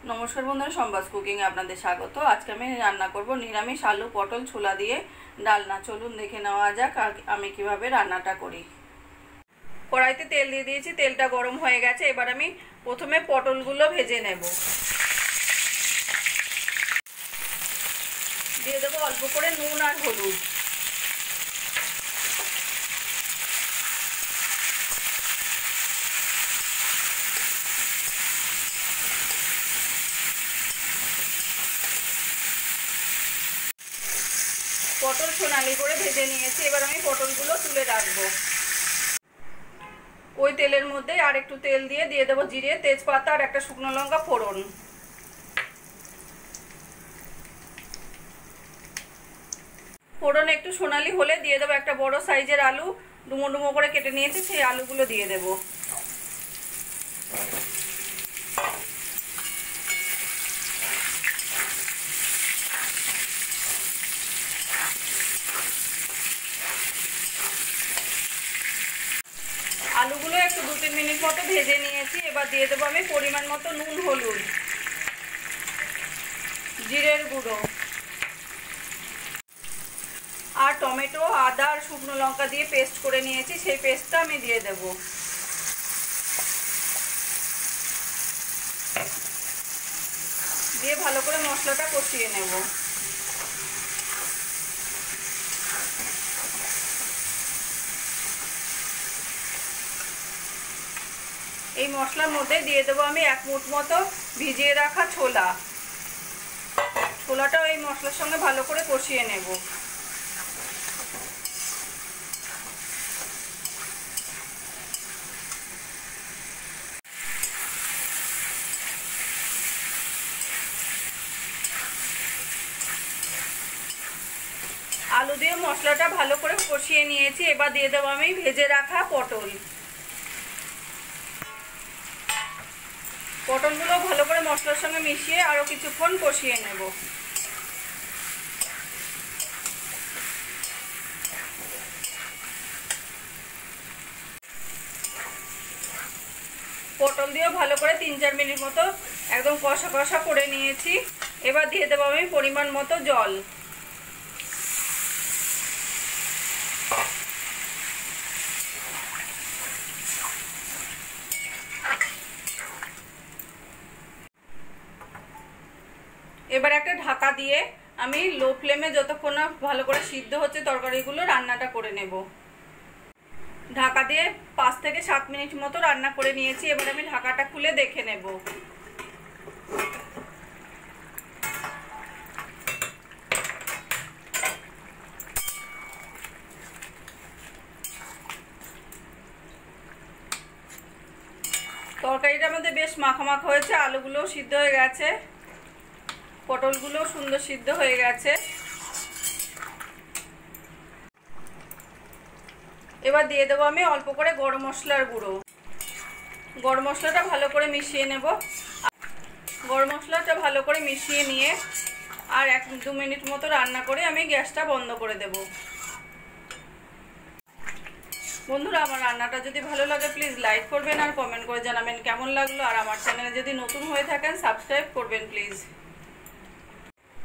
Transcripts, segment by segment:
नमस्कार बंधुरा सम्बास कुकिंग आपनादेर स्वागत। आज के आमि रान्ना करब निरामिष आलू पटल छोला दिए डालना। चलुन देखे नेওয়া যাক आमि किभाबे रान्नाटा करी। कड़ाईते तेल दिए दिएछि, तेलटा गरम हये गेছে। एबार आमि प्रथमे पटलगुलो भेजे नेब। दिए देब अल्प करे नुन और हलुद। पटल सोनाली करे भेजे निয়েছি। এবার আমি পটলগুলো তুলে রাখবো। ওই তেলের মধ্যে আর একটু তেল দিয়ে দেব জিরে, তেজপাতা আর একটা শুকনো লঙ্কা ফোড়ন। ফোড়ন একটু সোনালি হলে দিয়ে দেব একটা বড় সাইজের আলু, ডুমো ডুমো করে কেটে নিয়েছি, সেই আলুগুলো দিয়ে দেব। आलूगुलो एक 2-3 मिनट मतो भेजे निয়েছি। এবার দিয়ে দেব আমি পরিমাণ মতো নুন, হলুদ, জিরের গুঁড়ো আর টমেটো, আদা আর শুকনো লঙ্কা দিয়ে পেস্ট করে নিয়েছি, সেই পেস্টটা আমি দিয়ে দেব। দিয়ে ভালো করে মশলাটা কষিয়ে নেব। এই মশলার মধ্যে দিয়ে দেব আমি 1 মুঠ মতো ভিজিয়ে রাখা ছোলা। ছোলাটাও এই মশলার সঙ্গে ভালো করে কষিয়ে নেব। আলু দিয়ে মশলাটা ভালো করে কষিয়ে নিয়েছি। এবার দিয়ে দেব আমি ভেজে রাখা পটল। পটলগুলো ভালো করে মশলার সঙ্গে মিশিয়ে আরো কিছুক্ষণ কষিয়ে নেব। পটল দিয়েও ভালো করে 3-4 মিনিট মতো একদম কষা কষা করে নিয়েছি। এবার দিয়ে দেব আমি পরিমাণ মতো জল। এবার একটা ঢাকা দিয়ে আমি লো ফ্লেমে যতক্ষণ না ভালো করে সিদ্ধ হচ্ছে তরকারিগুলো রান্নাটা করে নেব। ঢাকা দিয়ে 5 থেকে 7 মিনিট মতো রান্না করে নিয়েছি। এবার আমি ঢাকাটা খুলে দেখে নেব। তরকারিটা আমাদের বেশ মাখামাখা হয়েছে, আলুগুলোও সিদ্ধ হয়ে গেছে, পটলগুলো সুন্দর সিদ্ধ হয়ে গেছে। এবার দিয়ে দেবো আমি অল্প করে গরম মশলার গুঁড়ো। গরম মশলাটা ভালো করে মিশিয়ে নেব। গরম মশলাটা ভালো করে মিশিয়ে নিয়ে আর 1-2 মিনিট মতো রান্না করে আমি গ্যাসটা বন্ধ করে দেব। বন্ধুরা, আমার রান্নাটা যদি ভালো লাগে প্লিজ লাইক করবেন আর কমেন্ট করে জানাবেন কেমন লাগলো। আর আমার চ্যানেলে যদি নতুন হয়ে থাকেন সাবস্ক্রাইব করবেন প্লিজ।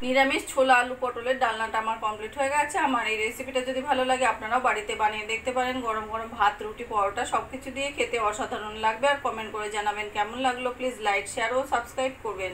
নিরামিষ ছোলা আলু পটলের ডালনাটা আমার কমপ্লিট হয়ে গেছে। আমার এই রেসিপিটা যদি ভালো লাগে আপনারাও বাড়িতে বানিয়ে দেখতে পারেন। গরম গরম ভাত, রুটি, পরোটা সবকিছু দিয়ে খেতে অসাধারণ লাগবে। আর কমেন্ট করে জানাবেন কেমন লাগলো। প্লিজ লাইক, শেয়ার ও সাবস্ক্রাইব করবেন।